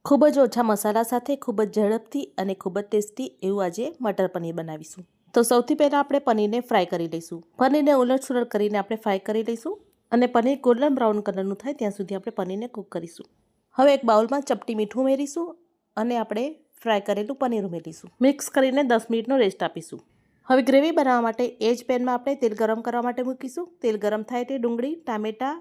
ખૂબ જ ઓછા મસાલા સાથે ખૂબ જ ઝડપથી અને ખૂબ જ ટેસ્ટી એવું આજે મટર પનીર બનાવીશું. તો સૌથી પહેલાં આપણે પનીરને ફ્રાય કરી લઈશું. પનીરને ઉલટ-સુલટ કરીને આપણે ફ્રાય કરી લઈશું અને પનીર ગોલ્ડન બ્રાઉન કલરનું થાય ત્યાં સુધી આપણે પનીરને કૂક કરીશું. હવે એક બાઉલમાં ચપટી મીઠું ઉમેરીશું અને આપણે ફ્રાય કરેલું પનીર ઉમેરીશું. મિક્સ કરીને 10 મિનિટનો રેસ્ટ આપીશું. હવે ગ્રેવી બનાવવા માટે એ જ પેનમાં આપણે તેલ ગરમ કરવા માટે મૂકીશું. તેલ ગરમ થાય તે ડુંગળી, ટામેટાં,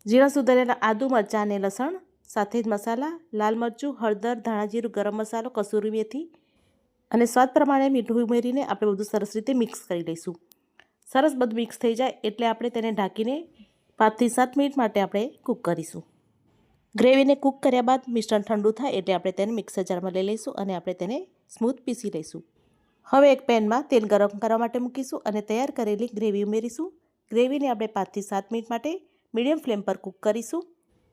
ઝીણા સુધારેલા આદુ, મરચાં અને લસણ, સાથે જ મસાલા, લાલ મરચું, હળદર, ધાણા જીરું, ગરમ મસાલો, કસૂરી મેથી અને સ્વાદ પ્રમાણે મીઠું ઉમેરીને આપણે બધું સરસ રીતે મિક્સ કરી લઈશું. સરસ બધું મિક્સ થઈ જાય એટલે આપણે તેને ઢાંકીને 5 થી 7 મિનિટ માટે આપણે કૂક કરીશું. ગ્રેવીને કૂક કર્યા બાદ મિશ્રણ ઠંડુ થાય એટલે આપણે તેને મિક્સર જારમાં લઈ લઈશું અને આપણે તેને સ્મૂથ પીસી લઈશું. હવે એક પેનમાં તેલ ગરમ કરવા માટે મૂકીશું અને તૈયાર કરેલી ગ્રેવી ઉમેરીશું. ગ્રેવીને આપણે 5 થી 7 મિનિટ માટે મીડિયમ ફ્લેમ પર કૂક કરીશું.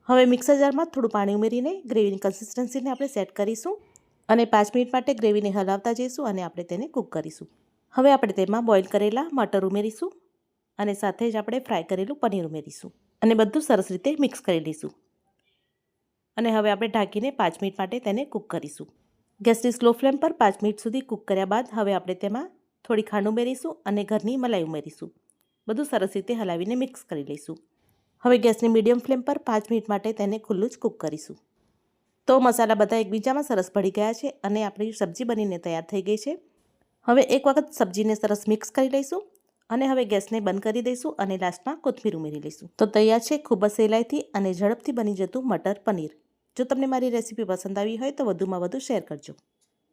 હવે મિક્સર જારમાં થોડું પાણી ઉમેરીને ગ્રેવીની કન્સિસ્ટન્સીને આપણે સેટ કરીશું અને 5 મિનિટ માટે ગ્રેવીને હલાવતા જઈશું અને આપણે તેને કૂક કરીશું. હવે આપણે તેમાં બોઇલ કરેલા મટર ઉમેરીશું અને સાથે જ આપણે ફ્રાય કરેલું પનીર ઉમેરીશું અને બધું સરસ રીતે મિક્સ કરી લઈશું. અને હવે આપણે ઢાંકીને 5 મિનિટ માટે તેને કૂક કરીશું. ગેસની સ્લો ફ્લેમ પર 5 મિનિટ સુધી કૂક કર્યા બાદ હવે આપણે તેમાં થોડી ખાંડ ઉમેરીશું અને ઘરની મલાઈ ઉમેરીશું. બધું સરસ રીતે હલાવીને મિક્સ કરી લઈશું. હવે ગેસની મીડિયમ ફ્લેમ પર 5 મિનિટ માટે તેને ખુલ્લું જ કૂક કરીશું. તો મસાલા બધા એકબીજામાં સરસ ભળી ગયા છે અને આપણી સબ્જી બનીને તૈયાર થઈ ગઈ છે. હવે એક વખત સબ્જીને સરસ મિક્સ કરી લઈશું અને હવે ગેસને બંધ કરી દઈશું અને લાસ્ટમાં કોથમીર ઉમેરી લઈશું. તો તૈયાર છે ખૂબ જ સહેલાઈથી અને ઝડપથી બની જતું મટર પનીર. જો તમને મારી રેસીપી પસંદ આવી હોય તો વધુમાં વધુ શેર કરજો.